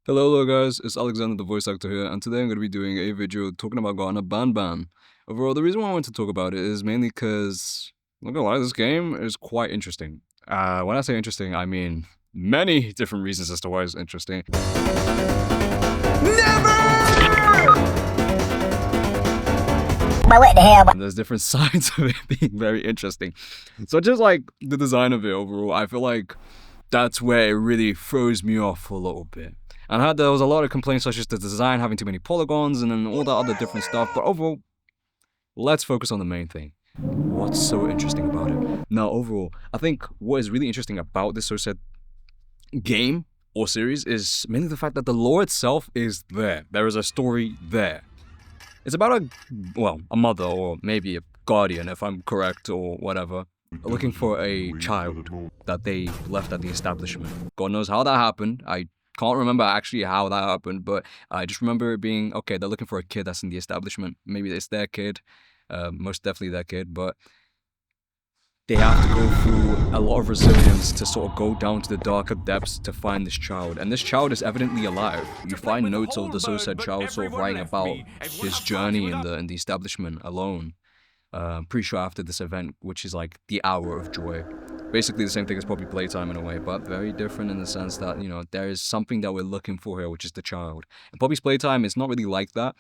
Hello guys, it's Alexander the voice actor here, and today I'm going to be doing a video talking about garten. Overall, the reason why I want to talk about it is mainly because, not gonna lie, this game is quite interesting. When I say interesting, I mean many different reasons as to why it's interesting. But what the hell? And there's different sides of it being very interesting. So just like the design of it overall, I feel like that's where it really throws me off a little bit. And there was a lot of complaints such as the design having too many polygons and then all that other different stuff. But overall, let's focus on the main thing. What's so interesting about it? Now, overall, I think what is really interesting about this said game or series is mainly the fact that the lore itself is there. There is a story there. It's about a mother or maybe a guardian, if I'm correct or whatever, looking for a child that they left at the establishment. God knows how that happened. I can't remember actually how that happened, but I just remember it being, okay, they're looking for a kid that's in the establishment. Maybe it's their kid, most definitely their kid, but they have to go through a lot of resilience to sort of go down to the darker depths to find this child. And this child is evidently alive. You find notes of the said child sort of writing about his journey in the establishment alone. Pretty sure after this event, which is like the hour of joy. Basically the same thing as Poppy Playtime in a way, but very different in the sense that, you know, there is something that we're looking for here, which is the child. And Poppy's Playtime is not really like that.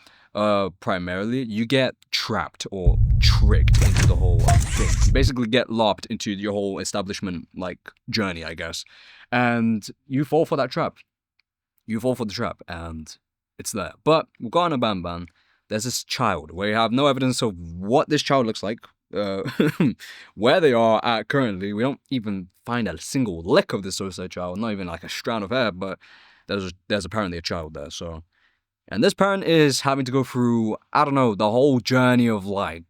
Primarily, you get trapped or tricked into the whole thing. You basically get lopped into your whole establishment, like, journey, I guess. And you fall for that trap. You fall for the trap, and it's there. But with Garten Ban, there's this child where you have no evidence of what this child looks like, where they are at currently. We don't even find a single lick of this said child, not even like a strand of hair, but there's apparently a child there, so. And this parent is having to go through, I don't know, the whole journey of like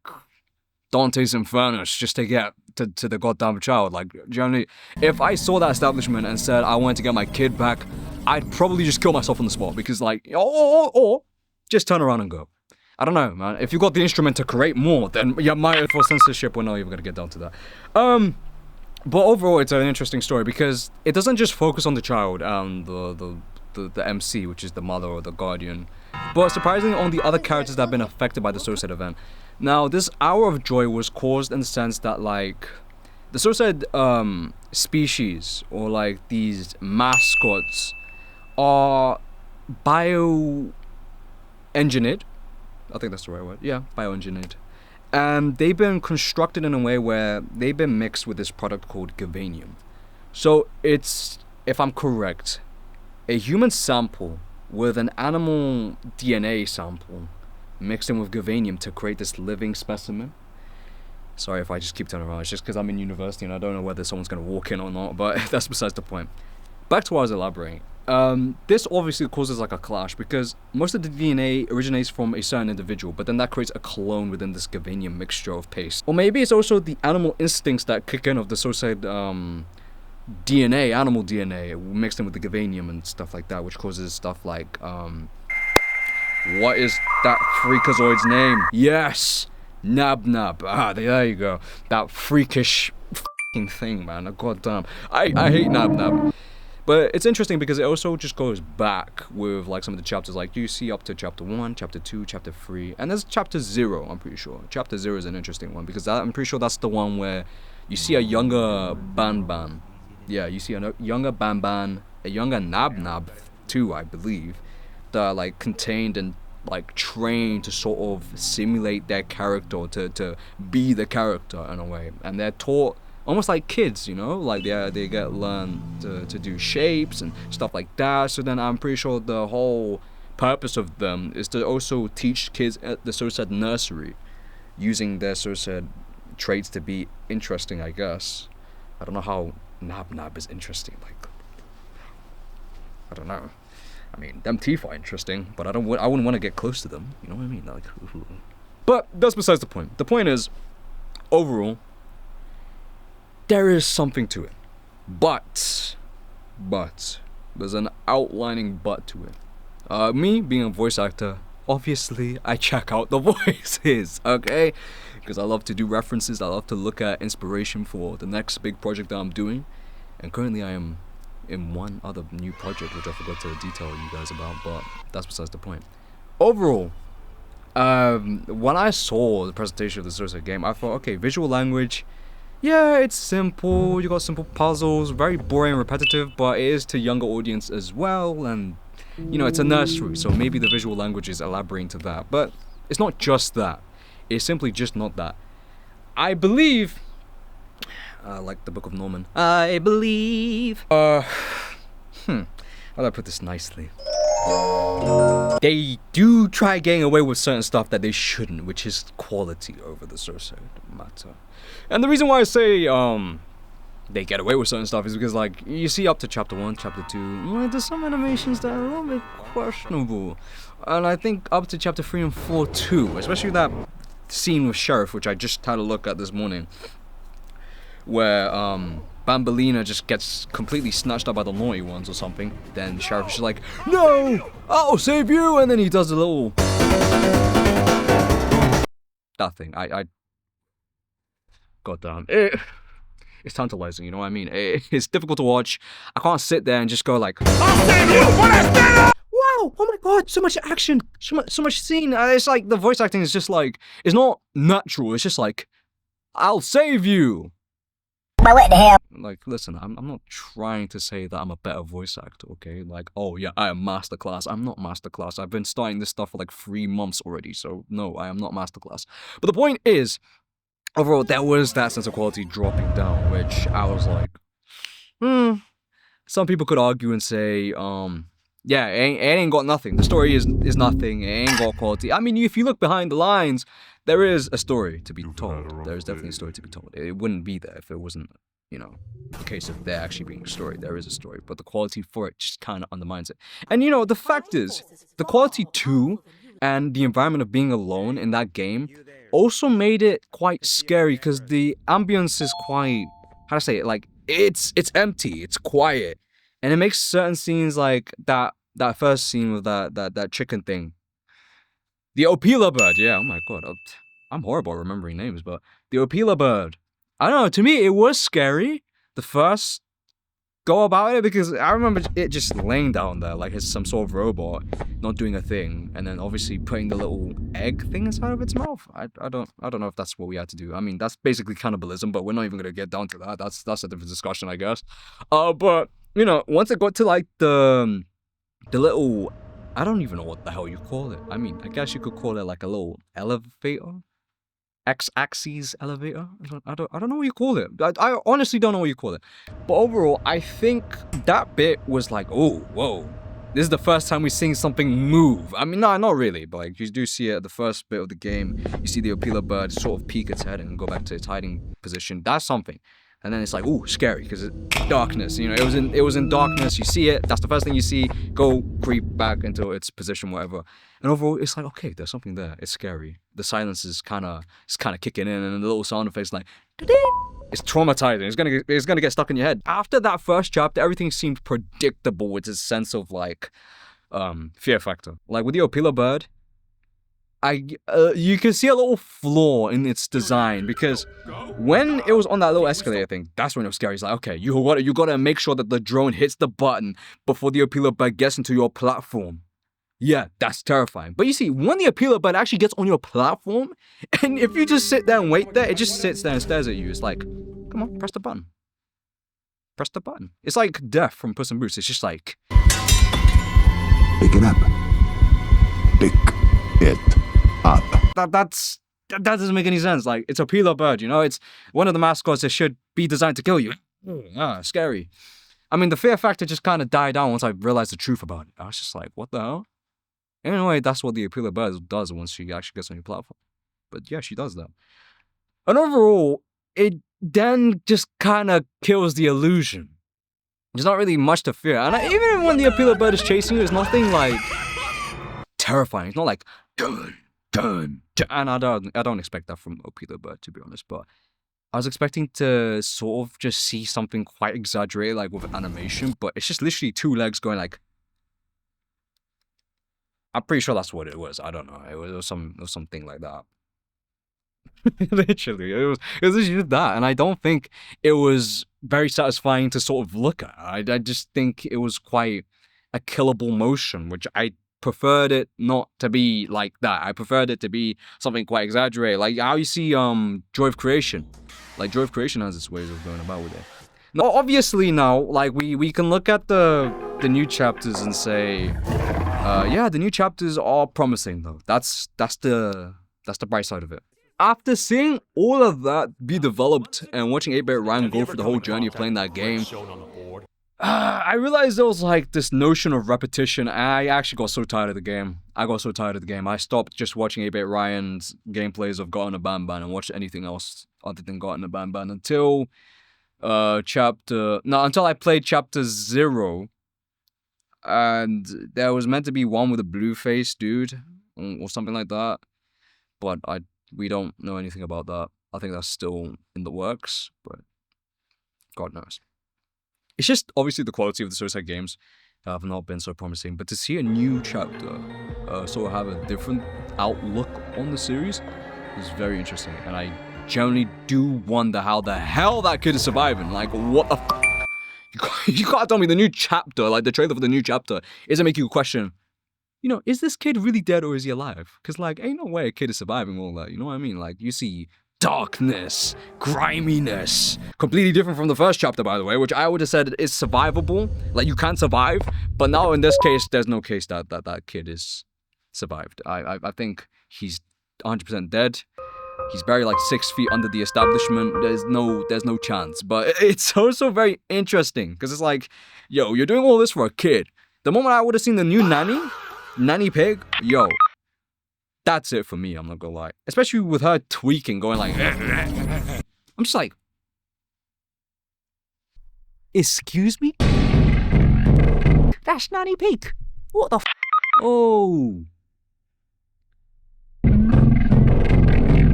Dante's Infernus just to get to the goddamn child. Like, generally, if I saw that establishment and said I wanted to get my kid back, I'd probably just kill myself on the spot because like, or just turn around and go. I don't know, man. If you got the instrument to create more, then you might as well censorship. We're not even gonna get down to that. But overall, it's an interesting story because it doesn't just focus on the child and the MC, which is the mother or the guardian, but surprisingly on the other characters that have been affected by the said event. Now, this hour of joy was caused in the sense that like the said species or like these mascots are bioengineered. I think that's the right word. Yeah, bioengineered. And they've been constructed in a way where they've been mixed with this product called Gavanium. So it's, if I'm correct, a human sample with an animal DNA sample mixed in with Gavanium to create this living specimen. Sorry if I just keep turning around. It's just because I'm in university and I don't know whether someone's going to walk in or not, but that's besides the point. Back to what I was elaborating. This obviously causes like a clash because most of the DNA originates from a certain individual, but then that creates a clone within this Gavanium mixture of paste. Or maybe it's also the animal instincts that kick in of the said DNA, animal DNA, mixed in with the Gavanium and stuff like that, which causes stuff like, what is that freakazoid's name? Yes! Nab. Ah, there you go. That freakish f***ing thing, man. Goddamn. I hate Nab. But it's interesting because it also just goes back with like some of the chapters. Like you see up to chapter 1, chapter 2, chapter 3, and there's chapter 0, I'm pretty sure. Chapter 0 is an interesting one because I'm pretty sure that's the one where you see a younger Ban. Yeah, you see a younger Ban, a younger Nab too, I believe, that are like contained and like trained to sort of simulate their character, to be the character in a way. And they're taught almost like kids, you know, like they get learned to do shapes and stuff like that. So then I'm pretty sure the whole purpose of them is to also teach kids at the said nursery, using their said traits to be interesting, I guess. I don't know how Nab is interesting. Like, I don't know. I mean, them teeth are interesting, but I wouldn't want to get close to them. You know what I mean? Like, but that's besides the point. The point is, overall, there is something to it, but there's an outlining but to it. Me being a voice actor, obviously I check out the voices, okay? Because I love to do references, I love to look at inspiration for the next big project that I'm doing, and currently I am in one other new project, which I forgot to detail you guys about, but that's besides the point. Overall, when I saw the presentation of the Source game, I thought, okay, visual language, yeah, it's simple, you got simple puzzles, very boring and repetitive, but it is to younger audience as well, and, you know, it's a nursery, so maybe the visual language is elaborating to that, but it's not just that. It's simply just not that. I believe, like the Book of Norman, I believe, how do I put this nicely? They do try getting away with certain stuff that they shouldn't, which is quality over the source matter. And the reason why I say they get away with certain stuff is because, like, you see up to chapter 1, chapter 2, you know, there's some animations that are a little bit questionable. And I think up to chapter 3 and 4 too, especially that scene with Sheriff, which I just had a look at this morning, where Bambolina just gets completely snatched up by the naughty ones or something. Then Sheriff is just like, no, I'll save you, and then he does a little that thing. God damn, it's tantalizing, you know what I mean? It's difficult to watch. I can't sit there and just go like, I'll save you for that. Wow, oh my god, so much action, so much scene. It's like the voice acting is just like, it's not natural. It's just like, I'll save you. But what the hell? Like, listen, I'm not trying to say that I'm a better voice actor, okay? Like, oh yeah, I am masterclass. I'm not masterclass. I've been studying this stuff for like 3 months already, so no, I am not masterclass. But the point is, overall, there was that sense of quality dropping down, which I was like, some people could argue and say, yeah, it ain't got nothing. The story is nothing. It ain't got quality. I mean, if you look behind the lines, there is a story to be told. There is definitely a story to be told. It wouldn't be there if it wasn't, you know, the case of there actually being a story. There is a story, but the quality for it just kind of undermines it. And, you know, the fact is, the quality too, and the environment of being alone in that game also made it quite scary, because the ambience is quite, how to say it, like, it's empty, it's quiet. And it makes certain scenes like that first scene with that chicken thing. The Opila bird, yeah, oh my god. I'm horrible at remembering names, but the Opila bird. I don't know, to me it was scary, the first go about it, because I remember it just laying down there like it's some sort of robot, not doing a thing, and then obviously putting the little egg thing inside of its mouth. I don't know if that's what we had to do. I mean, that's basically cannibalism, but we're not even gonna get down to that. That's a different discussion, I guess. But you know, once it got to like the little, I don't even know what the hell you call it. I mean, I guess you could call it like a little elevator, X-axis elevator. I don't know what you call it. I honestly don't know what you call it. But overall, I think that bit was like, oh, whoa. This is the first time we've seen something move. I mean, no, not really, but like you do see it at the first bit of the game. You see the Opila bird sort of peek its head and go back to its hiding position. That's something. And then it's like, ooh, scary, because it's darkness. You know, it was in darkness. You see it. That's the first thing you see. Go creep back into its position, whatever. And overall, it's like, okay, there's something there. It's scary. The silence is kind of kicking in, and the little sound effects like, it's traumatizing. It's gonna get stuck in your head. After that first chapter, everything seemed predictable with this sense of like, fear factor. Like with the Opila bird, you can see a little flaw in its design, because when it was on that little escalator thing, that's when it was scary. It's like, okay, you gotta make sure that the drone hits the button before the Opila bird gets into your platform. Yeah, that's terrifying. But you see, when the Opila bird actually gets on your platform, and if you just sit there and wait there, it just sits there and stares at you. It's like, come on, press the button. Press the button. It's like Death from Puss in Boots. It's just like, pick it up. Pick it up. That doesn't make any sense. Like, it's a Opila bird, you know? It's one of the mascots that should be designed to kill you. Scary. I mean, the fear factor just kind of died down once I realized the truth about it. I was just like, what the hell? Anyway, that's what the Opila bird does once she actually gets on your platform. But yeah, she does that. And overall, it then just kind of kills the illusion. There's not really much to fear. And even when the Opila bird is chasing you, it's nothing like terrifying. It's not like dun. And I don't expect that from Opila bird, to be honest. But I was expecting to sort of just see something quite exaggerated, like with animation. But it's just literally 2 legs going like. I'm pretty sure that's what it was. I don't know. It was something like that. Literally, it was just that, and I don't think it was very satisfying to sort of look at. I just think it was quite a killable motion, which I preferred it not to be like that. I preferred it to be something quite exaggerated, like how you see Joy of Creation. Like Joy of Creation has its ways of going about with it. Now, obviously, now like we can look at the new chapters and say, yeah, the new chapters are promising though. That's the bright side of it. After seeing all of that be developed and watching 8-Bit Ryan go through the whole journey of playing that game, I realized there was like this notion of repetition. I actually got so tired of the game. I stopped just watching 8-Bit Ryan's gameplays of Garten and watched anything else other than Garten until until I played chapter 0. And there was meant to be one with a blue face dude or something like that. But we don't know anything about that. I think that's still in the works, but God knows. It's just obviously the quality of the Suicide games have not been so promising, but to see a new chapter sort of have a different outlook on the series is very interesting, and I generally do wonder how the hell that kid is surviving. Like, what the you can't tell me the new chapter, like the trailer for the new chapter, isn't making you question, you know, is this kid really dead or is he alive? Because, like, ain't no way a kid is surviving all that, you know what I mean? Like, you see darkness, griminess, completely different from the first chapter, by the way, which I would have said is survivable, like, you can survive, but now in this case, there's no case that kid is survived. I think he's 100% dead. He's buried like 6 feet under the establishment. There's no chance. But it's also very interesting, because it's like, yo, you're doing all this for a kid. The moment I would have seen the new Nanny Pig, yo, that's it for me, I'm not gonna lie. Especially with her tweaking, going like, I'm just like, excuse me? That's Nanny Pig. What the Oh.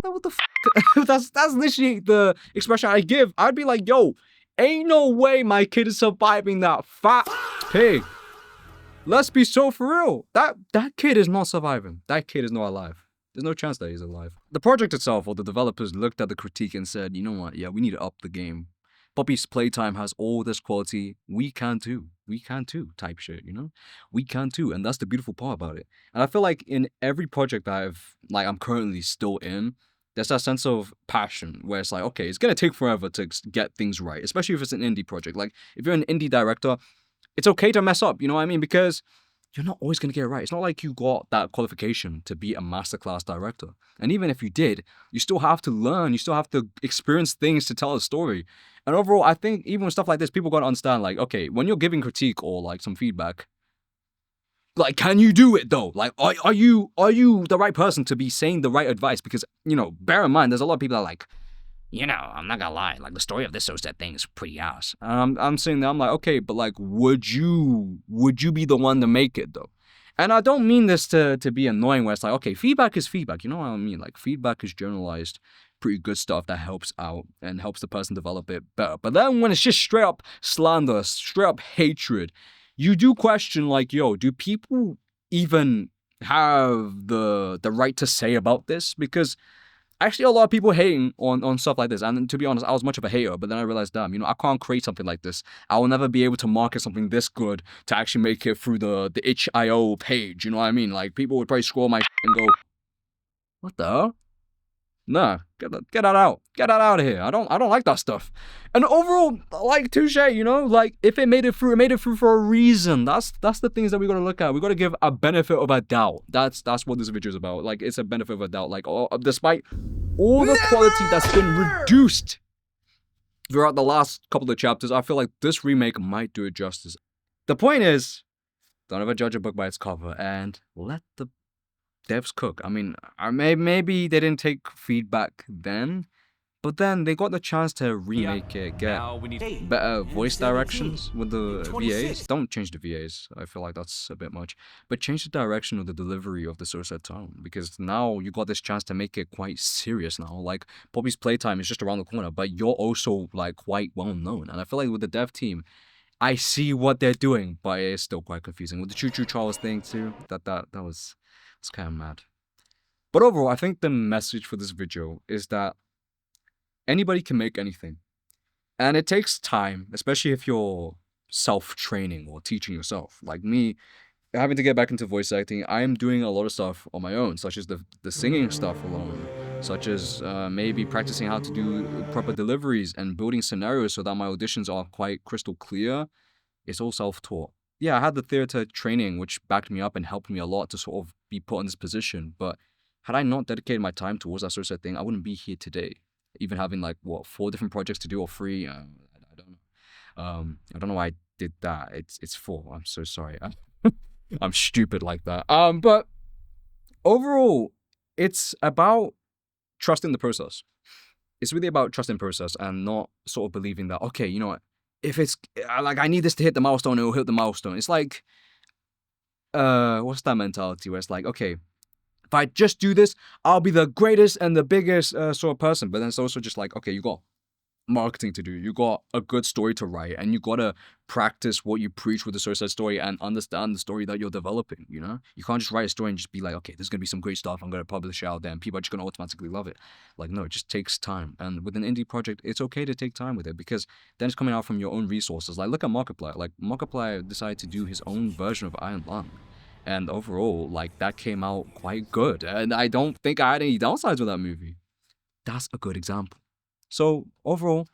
What the that's literally the expression I give. I'd be like, yo, ain't no way my kid is surviving that fat pig. Let's be so for real. That kid is not surviving. That kid is not alive. There's no chance that he's alive. The project itself, or the developers, looked at the critique and said, you know what, yeah, we need to up the game. Poppy's playtime has all this quality. We can too. We can too, type shit, you know? We can too, and that's the beautiful part about it. And I feel like in every project that I'm currently still in, there's that sense of passion where it's like, okay, it's gonna take forever to get things right, especially if it's an indie project. Like, if you're an indie director, it's okay to mess up, you know what I mean? Because you're not always gonna get it right. It's not like you got that qualification to be a masterclass director. And even if you did, you still have to learn, you still have to experience things to tell a story. And overall, I think even with stuff like this, people gotta understand, like, okay, when you're giving critique or like some feedback, like, can you do it though? Like, are you the right person to be saying the right advice? Because, you know, bear in mind, there's a lot of people that are like, you know, I'm not gonna lie, like, the story of this Suicide thing is pretty ass. I'm saying that, I'm like, okay, but like, would you be the one to make it though? And I don't mean this to be annoying, where it's like, okay, feedback is feedback, you know what I mean? Like, feedback is generalized, pretty good stuff that helps out and helps the person develop it better. But then when it's just straight up slander, straight up hatred, you do question, like, yo, do people even have the right to say about this? Because actually a lot of people hating on stuff like this. And to be honest, I was much of a hater, but then I realized, damn, you know, I can't create something like this. I will never be able to market something this good to actually make it through the itch.io page, you know what I mean? Like, people would probably scroll my and go, what the hell? Nah, get that out. Get that out of here. I don't like that stuff. And overall, like, touche, you know, like, if it made it through for a reason. That's the things that we gotta look at. We gotta give a benefit of a doubt. That's what this video is about. Like, it's a benefit of a doubt. Like, despite all the quality that's been reduced throughout the last couple of chapters, I feel like this remake might do it justice. The point is, don't ever judge a book by its cover, and let the devs cook. I mean, maybe they didn't take feedback then, but then they got the chance to remake it, get better voice directions with the VAs. Don't change the VAs. I feel like that's a bit much. But change the direction of the delivery of the Suicide tone, because now you got this chance to make it quite serious now. Like, Poppy's playtime is just around the corner, but you're also, like, quite well known. And I feel like with the dev team, I see what they're doing, but it's still quite confusing. With the Choo Choo Charles thing too, that was kind of mad. But overall, I think the message for this video is that anybody can make anything. And it takes time, especially if you're self-training or teaching yourself. Like me, having to get back into voice acting, I'm doing a lot of stuff on my own, such as the singing stuff alone, such as maybe practicing how to do proper deliveries and building scenarios so that my auditions are quite crystal clear. It's all self-taught. Yeah, I had the theater training, which backed me up and helped me a lot to sort of be put in this position. But had I not dedicated my time towards that sort of thing, I wouldn't be here today. Even having like 4 different projects to do or 3, I don't know. I don't know why I did that. It's 4. I'm so sorry. I'm stupid like that. But overall, it's about trusting the process. It's really about trusting the process and not sort of believing that, okay, you know what, if it's like I need this to hit the milestone, it will hit the milestone. It's like, what's that mentality where it's like, okay, if I just do this, I'll be the greatest and the biggest sort of person. But then it's also just like, okay, you got marketing to do, you got a good story to write, and you gotta practice what you preach with the suicide story and understand the story that you're developing. You know, you can't just write a story and just be like, okay, there's gonna be some great stuff, I'm gonna publish it out there and people are just gonna automatically love it. Like, no, it just takes time. And with an indie project, it's okay to take time with it, because then it's coming out from your own resources. Like, look at Markiplier. Like, Markiplier decided to do his own version of Iron Lung, and overall, like, that came out quite good, and I don't think I had any downsides with that movie. That's a good example. So overall,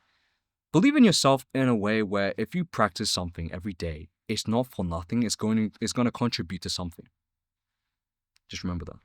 believe in yourself in a way where if you practice something every day, it's not for nothing. It's going to contribute to something. Just remember that.